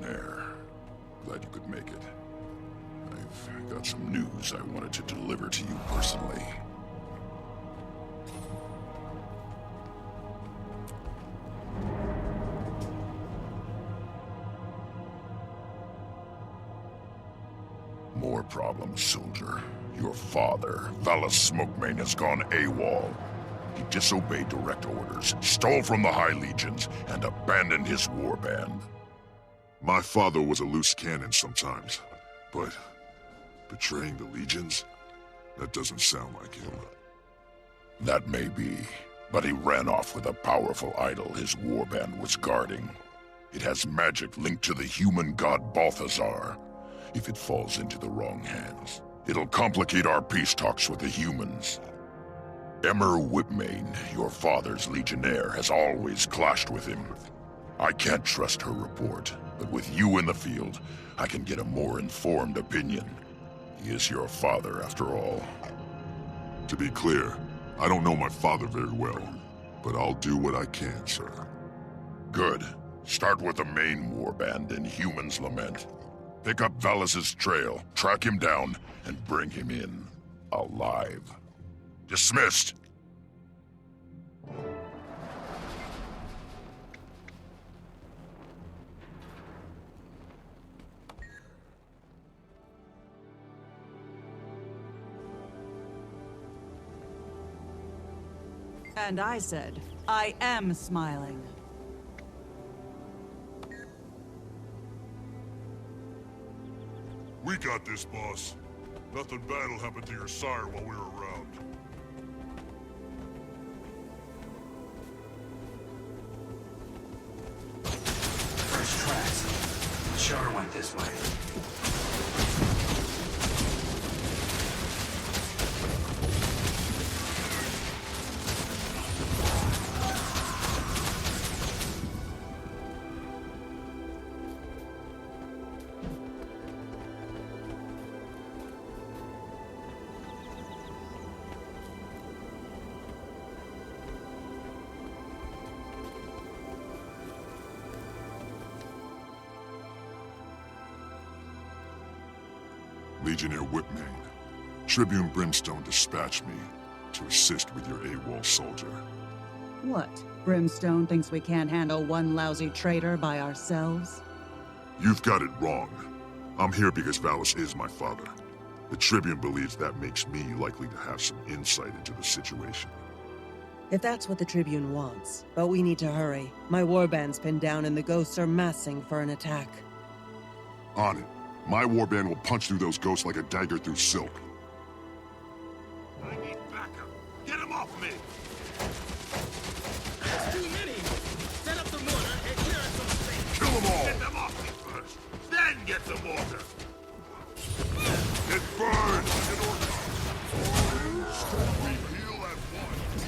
Legionnaire. Glad you could make it. I've got some news I wanted to deliver to you personally. More problems, soldier. Your father, Valus Smokemane, has gone AWOL. He disobeyed direct orders, stole from the High Legions, and abandoned his warband. My father was a loose cannon sometimes, but betraying the Legions? That doesn't sound like him. That may be, but he ran off with a powerful idol his warband was guarding. It has magic linked to the human god Balthazar. If it falls into the wrong hands, it'll complicate our peace talks with the humans. Emmer Whipmane, your father's legionnaire, has always clashed with him. I can't trust her report, but with you in the field, I can get a more informed opinion. He is your father, after all. To be clear, I don't know my father very well, but I'll do what I can, sir. Good. Start with the main warband in Human's Lament. Pick up Valus's trail, track him down, and bring him in. Alive. Dismissed! And I said, I am smiling. We got this, boss. Nothing bad'll happen to your sire while we're around. First tracks. Charr went this way. Legionnaire Whipmane, Tribune Brimstone dispatched me to assist with your AWOL soldier. What? Brimstone thinks we can't handle one lousy traitor by ourselves? You've got it wrong. I'm here because Valus is my father. The Tribune believes that makes me likely to have some insight into the situation. If that's what the Tribune wants, but we need to hurry. My warband's pinned down and the ghosts are massing for an attack. On it. My warband will punch through those ghosts like a dagger through silk. I need backup. Get him off me! That's too many! Set up the mortar and clear us some space. Kill them all! Get them off me first, then get the mortar! It burns! We heal at once!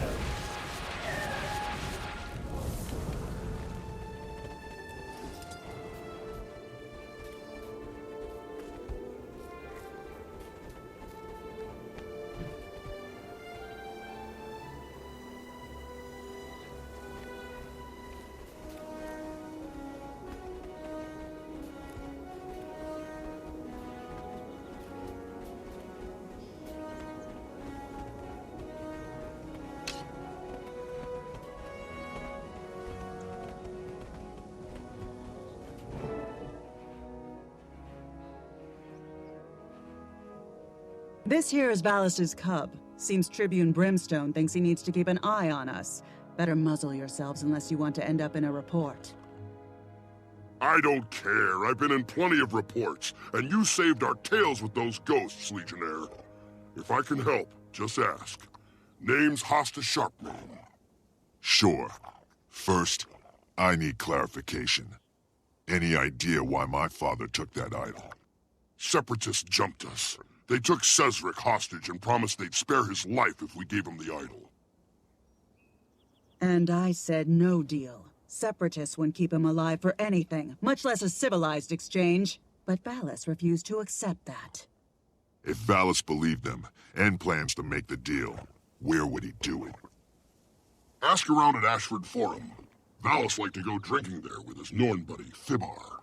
This here is Valus's cub. Seems Tribune Brimstone thinks he needs to keep an eye on us. Better muzzle yourselves unless you want to end up in a report. I don't care. I've been in plenty of reports, and you saved our tails with those ghosts, Legionnaire. If I can help, just ask. Name's Hosta Sharpman. Sure. First, I need clarification. Any idea why my father took that idol? Separatists jumped us. They took Cesric hostage and promised they'd spare his life if we gave him the idol. And I said no deal. Separatists wouldn't keep him alive for anything, much less a civilized exchange. But Valus refused to accept that. If Valus believed them, and plans to make the deal, where would he do it? Ask around at Ashford Forum. Valus liked to go drinking there with his Norn buddy, Thibar.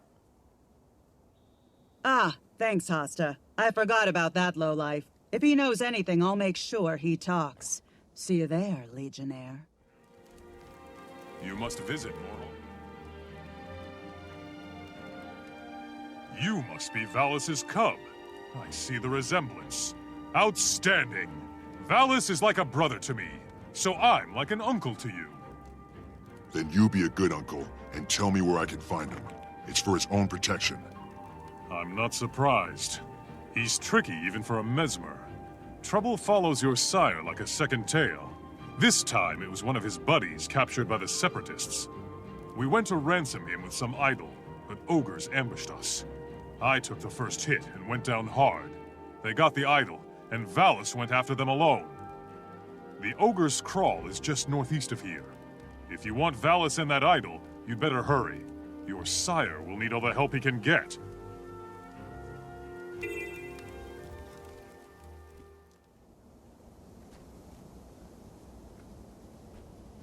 Ah, thanks, Hosta. I forgot about that lowlife. If he knows anything, I'll make sure he talks. See you there, Legionnaire. You must visit, Mortal. You must be Valus's cub. I see the resemblance. Outstanding! Valus is like a brother to me, so I'm like an uncle to you. Then you be a good uncle, and tell me where I can find him. It's for his own protection. I'm not surprised. He's tricky even for a mesmer. Trouble follows your sire like a second tail. This time it was one of his buddies captured by the Separatists. We went to ransom him with some idol, but ogres ambushed us. I took the first hit and went down hard. They got the idol, and Valus went after them alone. The ogre's kraal is just northeast of here. If you want Valus and that idol, you'd better hurry. Your sire will need all the help he can get.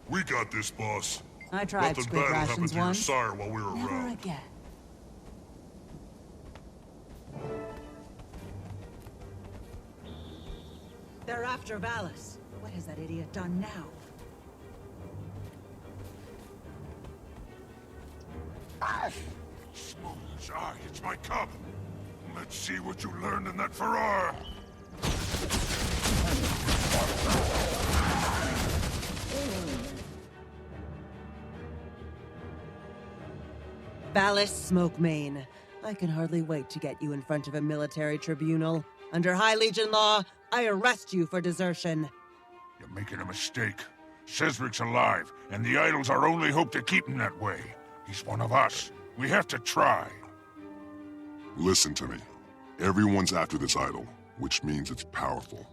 We got this, boss. I tried Nothing squid bad will happen rations to your once. sire while we were Never around. again. They're after Valus. What has that idiot done now? Smooth as eye, it's my cub. Let's see what you learned in that Farrar. Valus Smokemane. I can hardly wait to get you in front of a military tribunal. Under High Legion law, I arrest you for desertion. You're making a mistake. Cesric's alive, and the idol's our only hope to keep him that way. He's one of us. We have to try. Listen to me. Everyone's after this idol, which means it's powerful.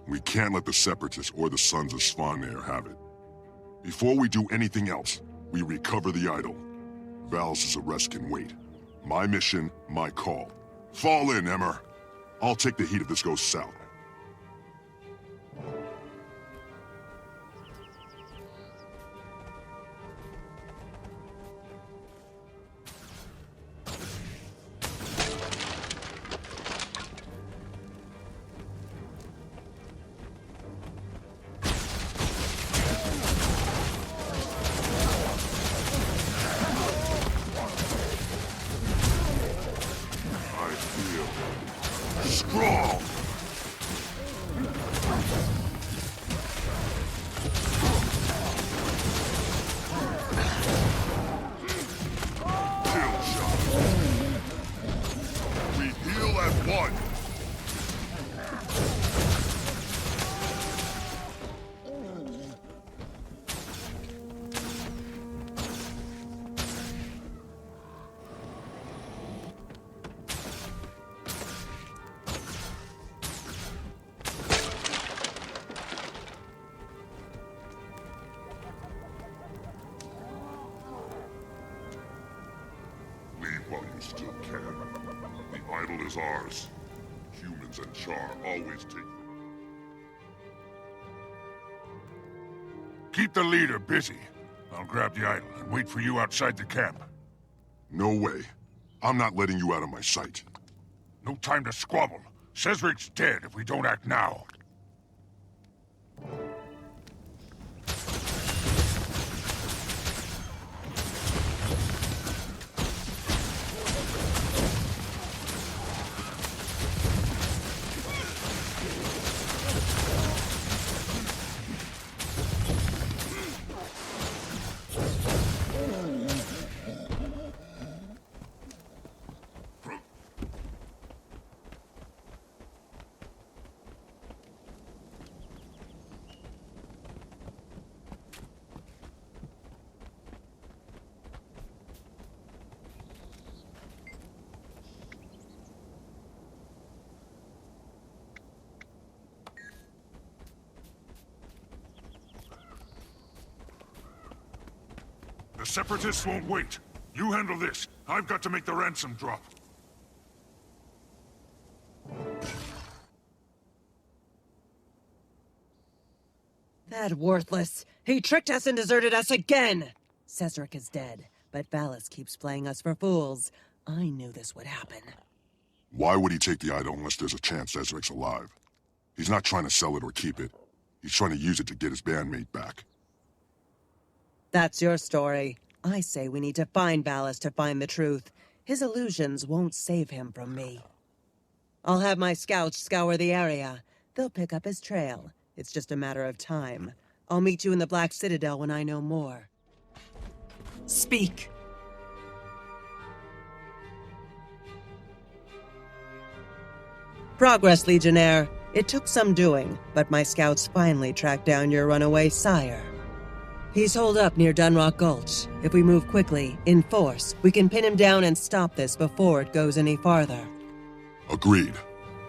We can't let the Separatists or the Sons of Svanir have it. Before we do anything else, we recover the idol. Valus's arrest can wait. My mission, my call. Fall in, Emmer. I'll take the heat if this goes south. Strong! Kill shot. We heal as one. Leave while you still can. The idol is ours. Humans and Charr always take it. Keep the leader busy. I'll grab the idol and wait for you outside the camp. No way. I'm not letting you out of my sight. No time to squabble. Cesric's dead if we don't act now. The Separatists won't wait. You handle this. I've got to make the ransom drop. That worthless. He tricked us and deserted us again! Cesric is dead, but Valus keeps playing us for fools. I knew this would happen. Why would he take the idol unless there's a chance Cesric's alive? He's not trying to sell it or keep it. He's trying to use it to get his bandmate back. That's your story. I say we need to find Valis to find the truth. His illusions won't save him from me. I'll have my scouts scour the area. They'll pick up his trail. It's just a matter of time. I'll meet you in the Black Citadel when I know more. Speak. Progress, Legionnaire. It took some doing, but my scouts finally tracked down your runaway sire. He's holed up near Dunrock Gulch. If we move quickly, in force, we can pin him down and stop this before it goes any farther. Agreed.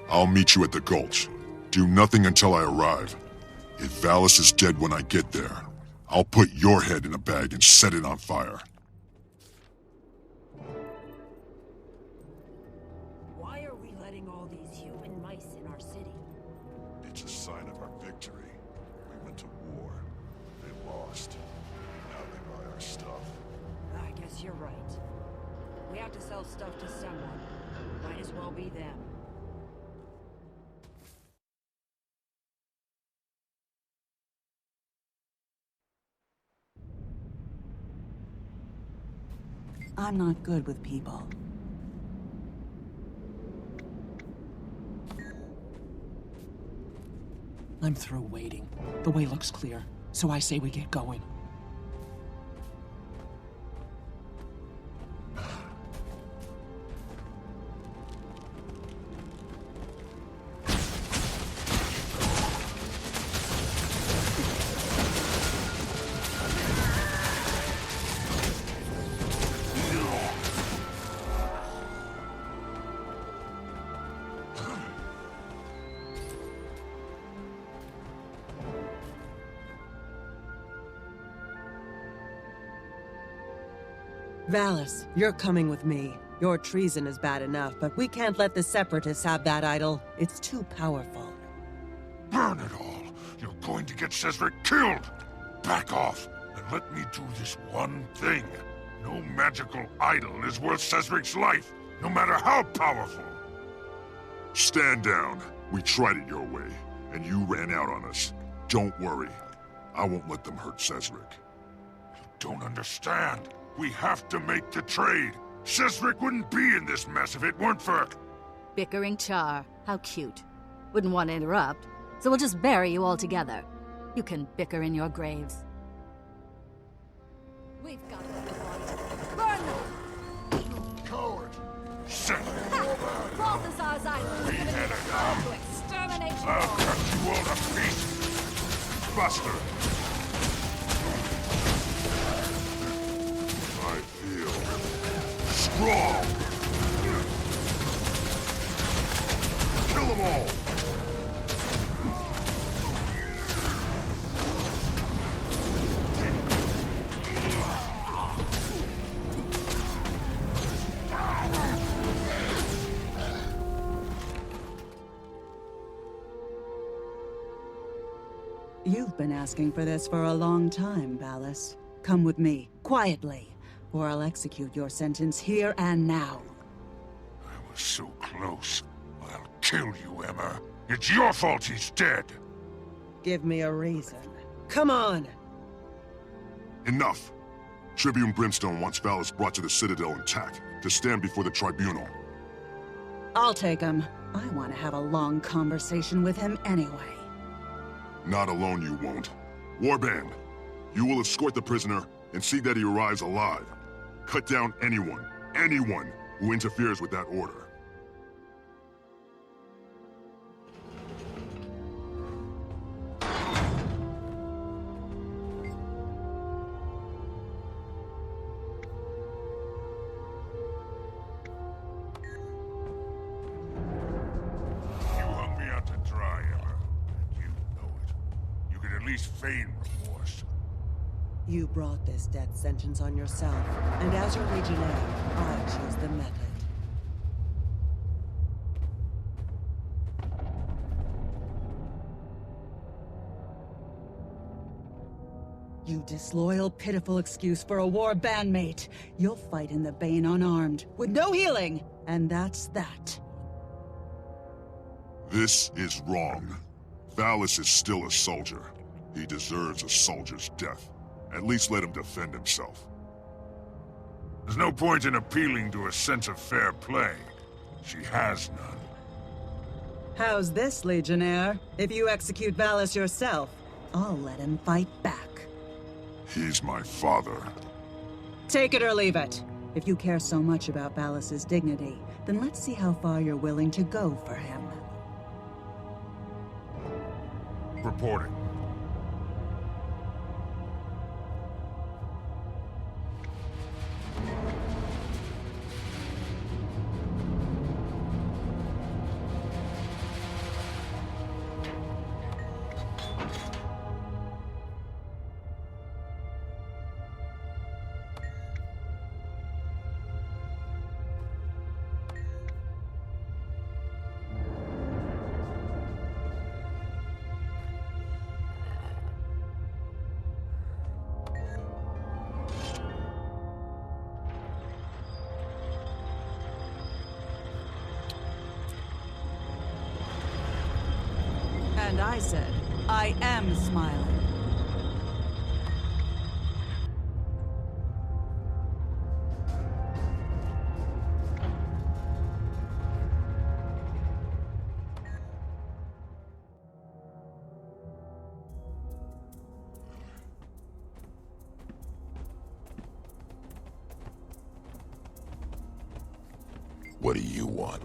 I'll meet you at the Gulch. Do nothing until I arrive. If Valis is dead when I get there, I'll put your head in a bag and set it on fire. Why are we letting all these human mice in our city? It's a sign of our victory. We went to war. They lost. Now they buy our stuff. I guess you're right. We have to sell stuff to someone. Might as well be them. I'm not good with people. I'm through waiting. The way looks clear, so I say we get going. Valis, you're coming with me. Your treason is bad enough, but we can't let the Separatists have that idol. It's too powerful. Burn it all! You're going to get Cesric killed! Back off, and let me do this one thing. No magical idol is worth Cesric's life, no matter how powerful! Stand down. We tried it your way, and you ran out on us. Don't worry. I won't let them hurt Cesric. You don't understand. We have to make the trade. Cesric wouldn't be in this mess if it weren't for... Bickering Charr. How cute. Wouldn't want to interrupt, so we'll just bury you all together. You can bicker in your graves. We've got them. Burn them! Coward! Cesric! Balthazar's island! We had enough! To extermination! I'll cut you all to pieces! Buster! I feel strong! Kill them all! You've been asking for this for a long time, Valis. Come with me, quietly, or I'll execute your sentence here and now. I was so close. I'll kill you, Emma. It's your fault he's dead. Give me a reason. Come on! Enough! Tribune Brimstone wants Valis brought to the Citadel intact, to stand before the Tribunal. I'll take him. I want to have a long conversation with him anyway. Not alone you won't. Warband, you will escort the prisoner and see that he arrives alive. Cut down anyone who interferes with that order. Feign remorse. You brought this death sentence on yourself, and as your legionnaire, I choose the method. You disloyal, pitiful excuse for a war bandmate. You'll fight in the Bane unarmed, with no healing, and that's that. This is wrong. Valis is still a soldier. He deserves a soldier's death. At least let him defend himself. There's no point in appealing to a sense of fair play. She has none. How's this, Legionnaire? If you execute Valis yourself, I'll let him fight back. He's my father. Take it or leave it. If you care so much about Valis's dignity, then let's see how far you're willing to go for him. Reporting. And I said, I am smiling. What do you want?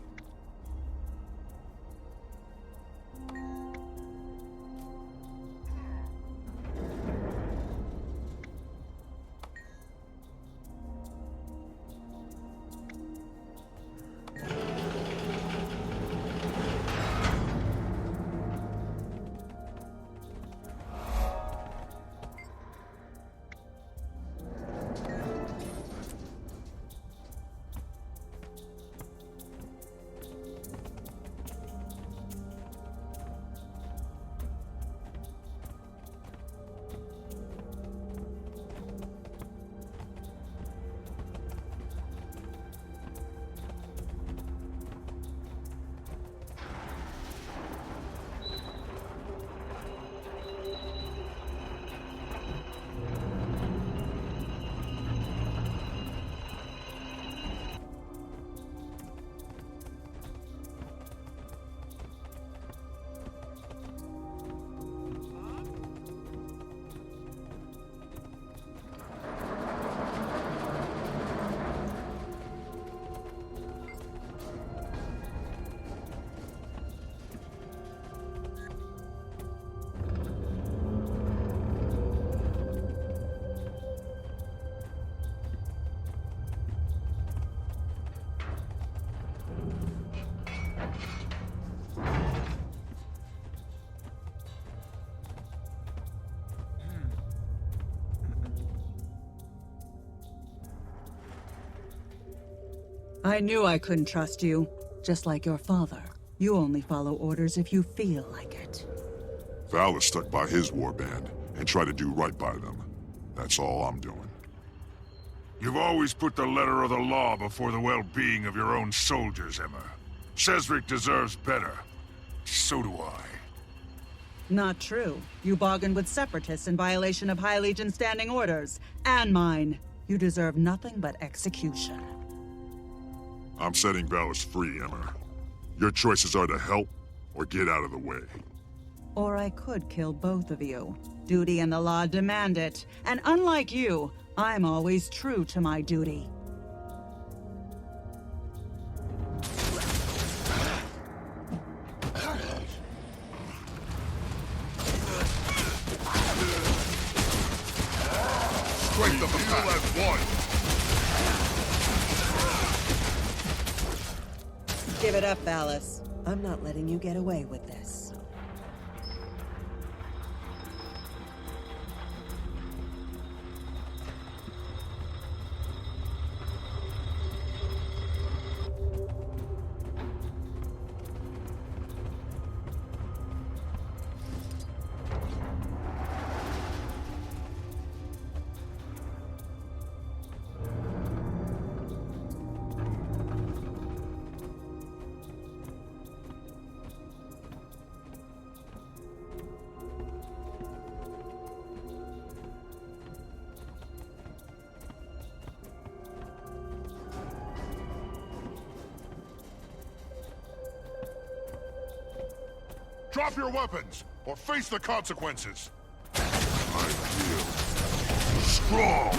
I knew I couldn't trust you. Just like your father. You only follow orders if you feel like it. Valis stuck by his warband and tried to do right by them. That's all I'm doing. You've always put the letter of the law before the well-being of your own soldiers, Emma. Cesric deserves better. So do I. Not true. You bargained with separatists in violation of High Legion standing orders. And mine. You deserve nothing but execution. I'm setting Valis free, Emma. Your choices are to help or get out of the way. Or I could kill both of you. Duty and the law demand it. And unlike you, I'm always true to my duty. Strength of the pack as one! Give it up, Valis. I'm not letting you get away with this. Drop your weapons, or face the consequences! I feel strong!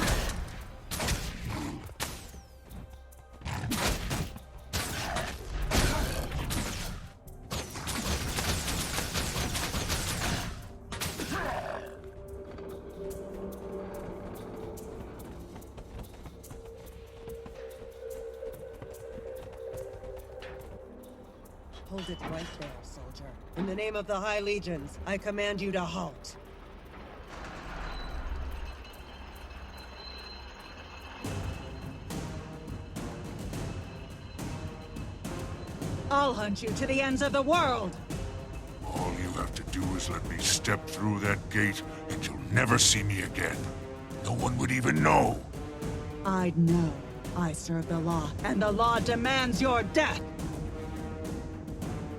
Hold it right there, soldier. In the name of the High Legions, I command you to halt. I'll hunt you to the ends of the world! All you have to do is let me step through that gate, and you'll never see me again. No one would even know. I'd know. I serve the law, and the law demands your death!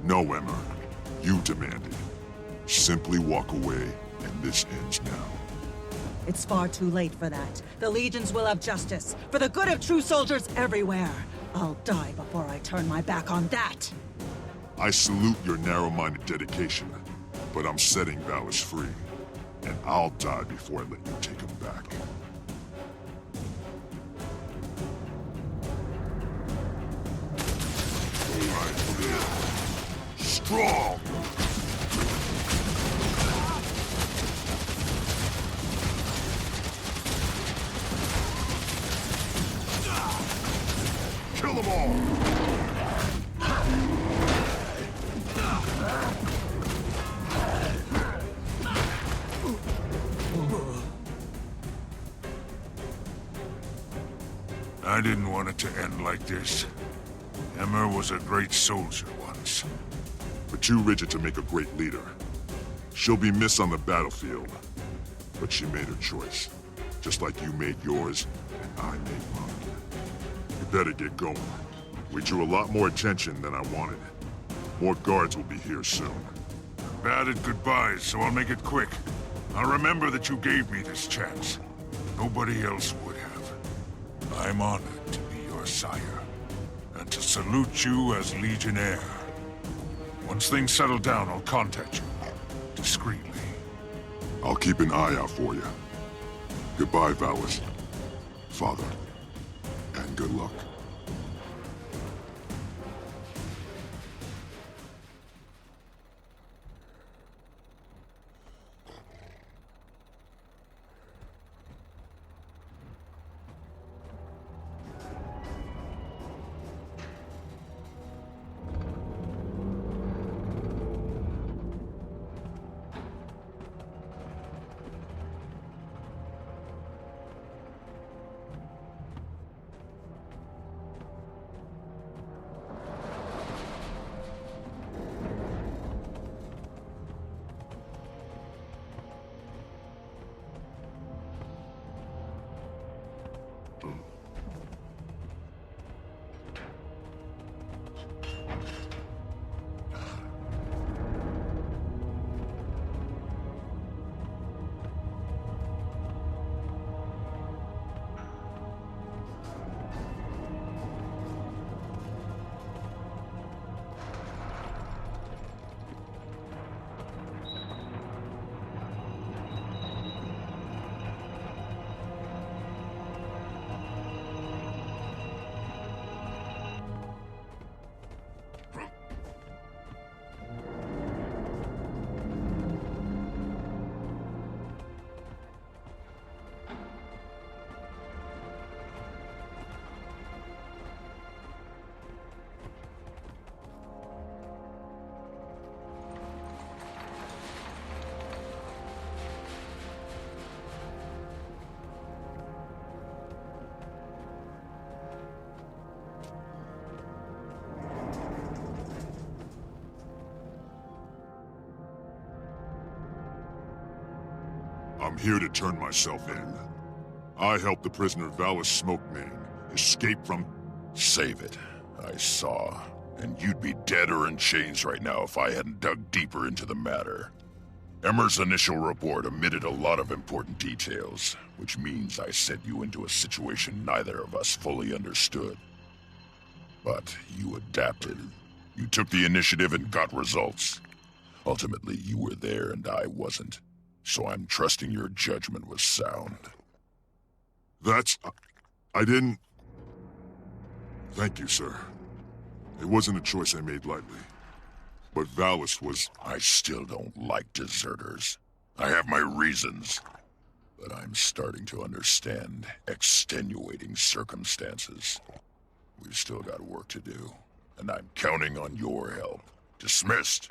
No, Emma. You demand it. Simply walk away, and this ends now. It's far too late for that. The Legions will have justice, for the good of true soldiers everywhere. I'll die before I turn my back on that! I salute your narrow-minded dedication, but I'm setting Valis free, and I'll die before I let you take him back. I feel strong! Kill them all! I didn't want it to end like this. Emma was a great soldier once. But too rigid to make a great leader. She'll be missed on the battlefield. But she made her choice. Just like you made yours, and I made mine. You better get going. We drew a lot more attention than I wanted. More guards will be here soon. Bad at goodbyes, so I'll make it quick. I'll remember that you gave me this chance. Nobody else would have. I'm honored to be your sire, and to salute you as Legionnaire. Once things settle down, I'll contact you, discreetly. I'll keep an eye out for you. Goodbye, Valis. Father, and good luck. I'm here to turn myself in. I helped the prisoner Valis Smokemane escape from... Save it. I saw. And you'd be dead or in chains right now if I hadn't dug deeper into the matter. Emmer's initial report omitted a lot of important details, which means I sent you into a situation neither of us fully understood. But you adapted. You took the initiative and got results. Ultimately, you were there and I wasn't. So I'm trusting your judgment was sound. I didn't... Thank you, sir. It wasn't a choice I made lightly. But Valis was... I still don't like deserters. I have my reasons. But I'm starting to understand extenuating circumstances. We've still got work to do, and I'm counting on your help. Dismissed.